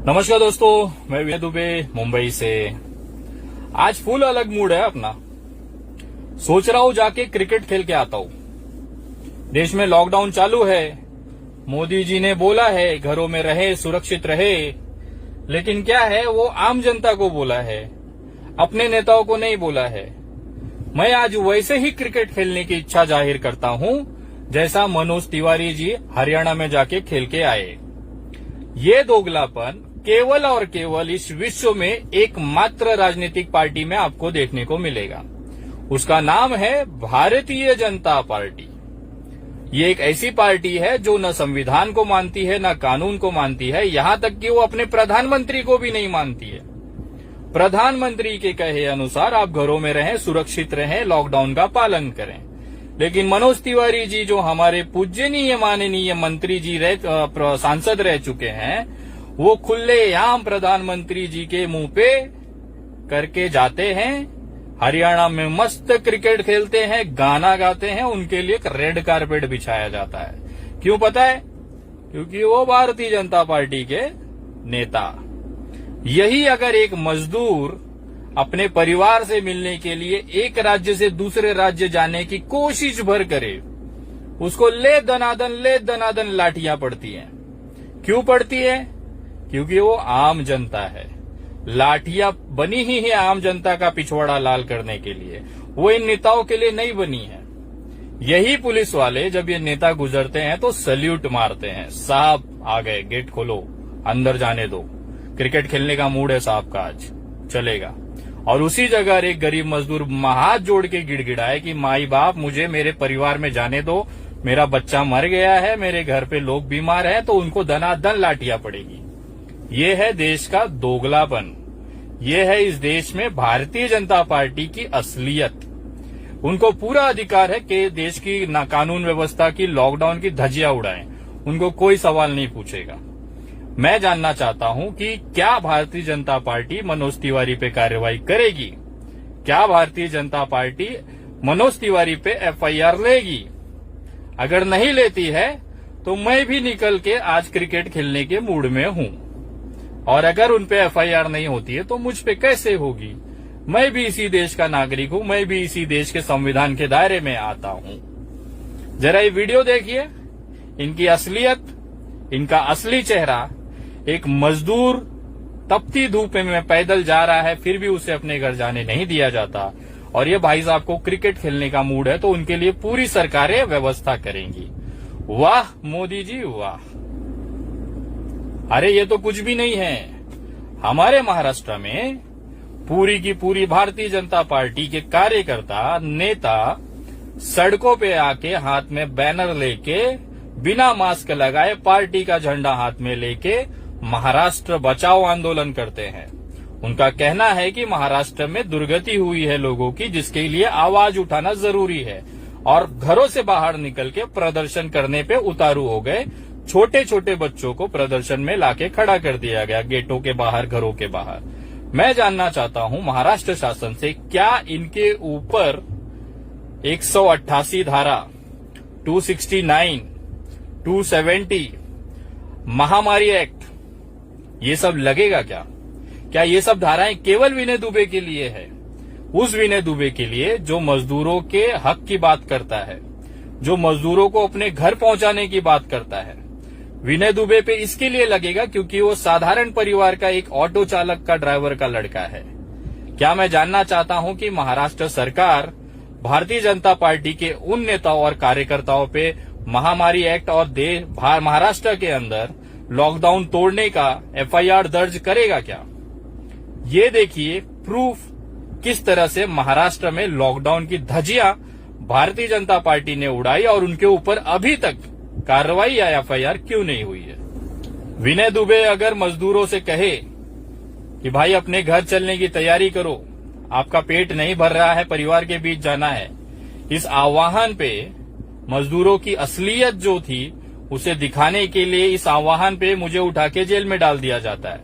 नमस्कार दोस्तों, मैं विनय दुबे मुंबई से। आज फुल अलग मूड है अपना। सोच रहा हूं जाके क्रिकेट खेल के आता हूं। देश में लॉकडाउन चालू है। मोदी जी ने बोला है घरों में रहे, सुरक्षित रहे, लेकिन क्या है वो आम जनता को बोला है, अपने नेताओं को नहीं बोला है। मैं आज वैसे ही क्रिकेट खेलने की इच्छा जाहिर करता हूं जैसा मनोज तिवारी जी हरियाणा में जाके खेल के आए। ये दोगलापन केवल और केवल इस विश्व में एकमात्र राजनीतिक पार्टी में आपको देखने को मिलेगा। उसका नाम है भारतीय जनता पार्टी। ये एक ऐसी पार्टी है जो न संविधान को मानती है, न कानून को मानती है, यहां तक कि वो अपने प्रधानमंत्री को भी नहीं मानती है। प्रधानमंत्री के कहे अनुसार आप घरों में रहें, सुरक्षित रहें, लॉकडाउन का पालन करें। लेकिन मनोज तिवारी जी जो हमारे पूज्यनीय माननीय मंत्री जी सांसद रह चुके हैं, वो खुलेआम प्रधानमंत्री जी के मुंह पे करके जाते हैं। हरियाणा में मस्त क्रिकेट खेलते हैं, गाना गाते हैं, उनके लिए एक रेड कारपेट बिछाया जाता है। क्यों पता है? क्योंकि वो भारतीय जनता पार्टी के नेता। यही अगर एक मजदूर अपने परिवार से मिलने के लिए एक राज्य से दूसरे राज्य जाने की कोशिश भर करे, उसको ले दनादन लाठियां पड़ती हैं। क्यों पड़ती है? क्योंकि वो आम जनता है। लाठियां बनी ही है आम जनता का पिछवाड़ा लाल करने के लिए, वो इन नेताओं के लिए नहीं बनी है। यही पुलिस वाले जब ये नेता गुजरते हैं तो सल्यूट मारते हैं, साहब आ गए, गेट खोलो, अंदर जाने दो, क्रिकेट खेलने का मूड है साहब का, आज चलेगा। और उसी जगह एक गरीब मजदूर हाथ जोड़ के गिड़गिड़ाए कि माई बाप मुझे मेरे परिवार में जाने दो, मेरा बच्चा मर गया है, मेरे घर पे लोग बीमार हैं, तो उनको दनादन लाठियां पड़ेगी। ये है देश का दोगलापन। ये है इस देश में भारतीय जनता पार्टी की असलियत। उनको पूरा अधिकार है कि देश की कानून व्यवस्था की, लॉकडाउन की धज्जियां उड़ाएं। उनको कोई सवाल नहीं पूछेगा। मैं जानना चाहता हूं कि क्या भारतीय जनता पार्टी मनोज तिवारी पे कार्रवाई करेगी? क्या भारतीय जनता पार्टी मनोज तिवारी पे एफआईआर लेगी? अगर नहीं लेती है तो मैं भी निकल के आज क्रिकेट खेलने के मूड में हूं। और अगर उन पे एफआईआर नहीं होती है तो मुझ पे कैसे होगी? मैं भी इसी देश का नागरिक हूं, मैं भी इसी देश के संविधान के दायरे में आता हूं। जरा ये वीडियो देखिए, इनकी असलियत, इनका असली चेहरा। एक मजदूर तपती धूप में पैदल जा रहा है, फिर भी उसे अपने घर जाने नहीं दिया जाता। और ये भाई साहब को क्रिकेट खेलने का मूड है तो उनके लिए पूरी सरकारें व्यवस्था करेंगी। वाह मोदी जी वाह। अरे ये तो कुछ भी नहीं है। हमारे महाराष्ट्र में पूरी की पूरी भारतीय जनता पार्टी के कार्यकर्ता, नेता सड़कों पे आके हाथ में बैनर लेके, बिना मास्क लगाए, पार्टी का झंडा हाथ में लेके महाराष्ट्र बचाओ आंदोलन करते हैं। उनका कहना है कि महाराष्ट्र में दुर्गति हुई है लोगों की, जिसके लिए आवाज उठाना जरूरी है। और घरों से बाहर निकल के प्रदर्शन करने पे उतारू हो गए। छोटे छोटे बच्चों को प्रदर्शन में लाके खड़ा कर दिया गया, गेटों के बाहर, घरों के बाहर। मैं जानना चाहता हूं महाराष्ट्र शासन से, क्या इनके ऊपर 188 धारा, 269, 270, महामारी एक्ट, ये सब लगेगा क्या? क्या ये सब धाराएं केवल विनय दुबे के लिए है? उस विनय दुबे के लिए जो मजदूरों के हक की बात करता है, जो मजदूरों को अपने घर पहुंचाने की बात करता है। विनय दुबे पे इसके लिए लगेगा क्योंकि वो साधारण परिवार का एक ऑटो चालक का, ड्राइवर का लड़का है। क्या मैं जानना चाहता हूं कि महाराष्ट्र सरकार भारतीय जनता पार्टी के उन नेताओं और कार्यकर्ताओं पे महामारी एक्ट और महाराष्ट्र के अंदर लॉकडाउन तोड़ने का एफआईआर दर्ज करेगा क्या? ये देखिए प्रूफ किस तरह से महाराष्ट्र में लॉकडाउन की धज्जियां भारतीय जनता पार्टी ने उड़ाई और उनके ऊपर अभी तक कार्रवाई या एफआईआर क्यों नहीं हुई है। विनय दुबे अगर मजदूरों से कहे कि भाई अपने घर चलने की तैयारी करो, आपका पेट नहीं भर रहा है, परिवार के बीच जाना है, इस आह्वान पे मजदूरों की असलियत जो थी उसे दिखाने के लिए इस आह्वान पे मुझे उठा के जेल में डाल दिया जाता है।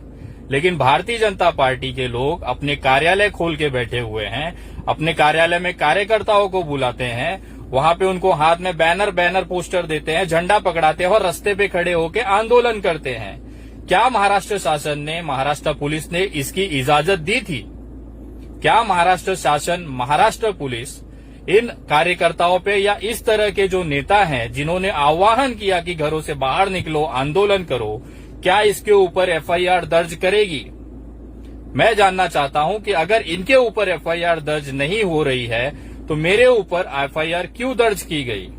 लेकिन भारतीय जनता पार्टी के लोग अपने कार्यालय खोल के बैठे हुए हैं, अपने कार्यालय में कार्यकर्ताओं को बुलाते हैं, वहां पे उनको हाथ में बैनर पोस्टर देते हैं, झंडा पकड़ाते हैं और रास्ते पे खड़े होकर आंदोलन करते हैं। क्या महाराष्ट्र शासन ने, महाराष्ट्र पुलिस ने इसकी इजाजत दी थी? क्या महाराष्ट्र शासन, महाराष्ट्र पुलिस इन कार्यकर्ताओं पे या इस तरह के जो नेता हैं जिन्होंने आह्वान किया कि घरों से बाहर निकलो, आंदोलन करो, क्या इसके ऊपर एफआईआर दर्ज करेगी? मैं जानना चाहता हूं कि अगर इनके ऊपर एफआईआर दर्ज नहीं हो रही है तो मेरे ऊपर एफआईआर क्यों दर्ज की गई?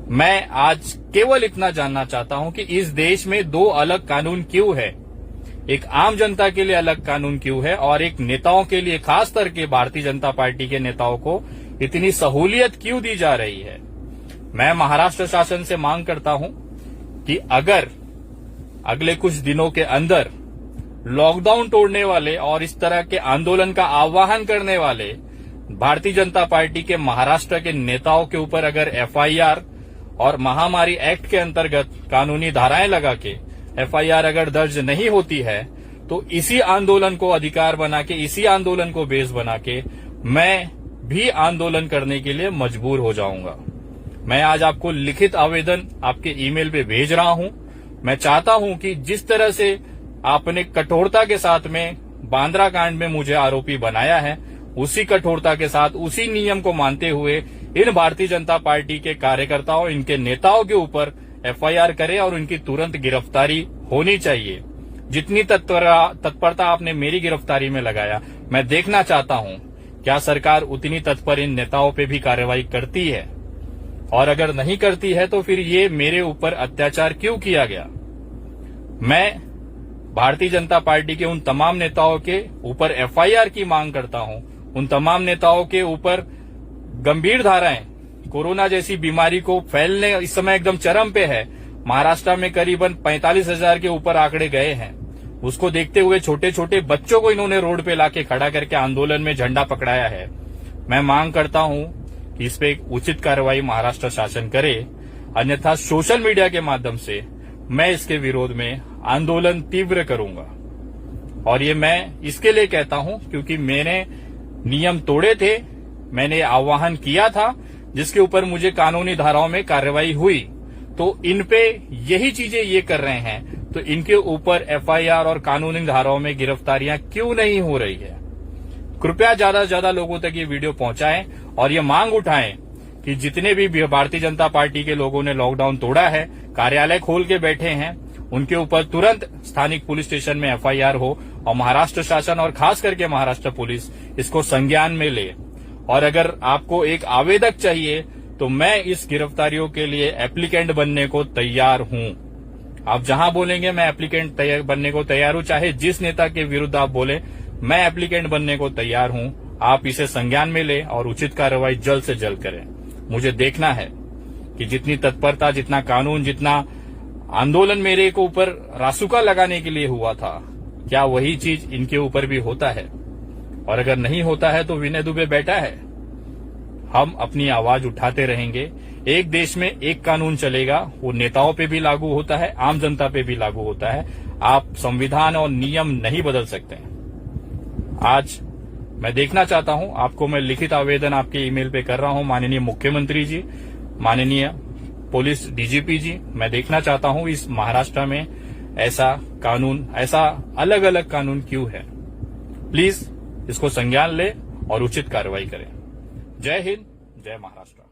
मैं आज केवल इतना जानना चाहता हूं कि इस देश में दो अलग कानून क्यों है, एक आम जनता के लिए अलग कानून क्यों है और एक नेताओं के लिए, खास करके भारतीय जनता पार्टी के नेताओं को इतनी सहूलियत क्यों दी जा रही है? मैं महाराष्ट्र शासन से मांग करता हूं कि अगर अगले कुछ दिनों के अंदर लॉकडाउन तोड़ने वाले और इस तरह के आंदोलन का आह्वान करने वाले भारतीय जनता पार्टी के महाराष्ट्र के नेताओं के ऊपर अगर एफआईआर और महामारी एक्ट के अंतर्गत कानूनी धाराएं लगा के एफआईआर अगर दर्ज नहीं होती है तो इसी आंदोलन को अधिकार बना के, इसी आंदोलन को बेस बना के मैं भी आंदोलन करने के लिए मजबूर हो जाऊंगा। मैं आज आपको लिखित आवेदन आपके ईमेल पे भेज रहा हूं। मैं चाहता हूं कि जिस तरह से आपने कठोरता के साथ में बांद्रा कांड में मुझे आरोपी बनाया है, उसी कठोरता के साथ, उसी नियम को मानते हुए इन भारतीय जनता पार्टी के कार्यकर्ताओं, इनके नेताओं के ऊपर एफआईआर करें और उनकी तुरंत गिरफ्तारी होनी चाहिए। जितनी तत्परता आपने मेरी गिरफ्तारी में लगाया, मैं देखना चाहता हूं क्या सरकार उतनी तत्पर इन नेताओं पे भी कार्रवाई करती है, और अगर नहीं करती है तो फिर ये मेरे ऊपर अत्याचार क्यों किया गया? मैं भारतीय जनता पार्टी के उन तमाम नेताओं के ऊपर एफआईआर की मांग करता हूं, उन तमाम नेताओं के ऊपर गंभीर धाराएं, कोरोना जैसी बीमारी को फैलने इस समय एकदम चरम पे है, महाराष्ट्र में करीबन 45,000 के ऊपर आंकड़े गए हैं, उसको देखते हुए छोटे छोटे बच्चों को इन्होंने रोड पे लाके खड़ा करके आंदोलन में झंडा पकड़ाया है। मैं मांग करता हूं कि इस पे एक उचित कार्रवाई महाराष्ट्र शासन करे, अन्यथा सोशल मीडिया के माध्यम से मैं इसके विरोध में आंदोलन तीव्र करूंगा। और ये मैं इसके लिए कहता हूं क्योंकि मैंने नियम तोड़े थे, मैंने आह्वान किया था जिसके ऊपर मुझे कानूनी धाराओं में कार्रवाई हुई, तो इन पे यही चीजें ये कर रहे हैं तो इनके ऊपर एफआईआर और कानूनी धाराओं में गिरफ्तारियां क्यों नहीं हो रही है? कृपया ज्यादा से ज्यादा लोगों तक ये वीडियो पहुंचाएं और ये मांग उठाएं कि जितने भी भारतीय जनता पार्टी के लोगों ने लॉकडाउन तोड़ा है, कार्यालय खोल के बैठे हैं, उनके ऊपर तुरंत स्थानिक पुलिस स्टेशन में एफआईआर हो और महाराष्ट्र शासन और खास करके महाराष्ट्र पुलिस इसको संज्ञान में ले। और अगर आपको एक आवेदक चाहिए तो मैं इस गिरफ्तारियों के लिए एप्लीकेंट बनने को तैयार हूं। आप जहां बोलेंगे मैं एप्लीकेंट बनने को तैयार हूं, चाहे जिस नेता के विरुद्ध आप बोले, मैं एप्लीकेंट बनने को तैयार हूं। आप इसे संज्ञान में ले और उचित कार्रवाई जल्द से जल्द करें। मुझे देखना है कि जितनी तत्परता, जितना कानून, जितना आंदोलन मेरे को ऊपर रासुका लगाने के लिए हुआ था, क्या वही चीज इनके ऊपर भी होता है? और अगर नहीं होता है तो विनय दुबे बैठा है। हम अपनी आवाज उठाते रहेंगे। एक देश में एक कानून चलेगा, वो नेताओं पे भी लागू होता है, आम जनता पे भी लागू होता है। आप संविधान और नियम नहीं बदल सकते। आज मैं देखना चाहता हूं, आपको मैं लिखित आवेदन आपके ईमेल पे कर रहा हूं, माननीय मुख्यमंत्री जी, माननीय पुलिस डीजीपी जी, मैं देखना चाहता हूं इस महाराष्ट्र में ऐसा कानून, ऐसा अलग अलग कानून क्यों है। प्लीज इसको संज्ञान ले और उचित कार्रवाई करें। जय हिंद, जय महाराष्ट्र।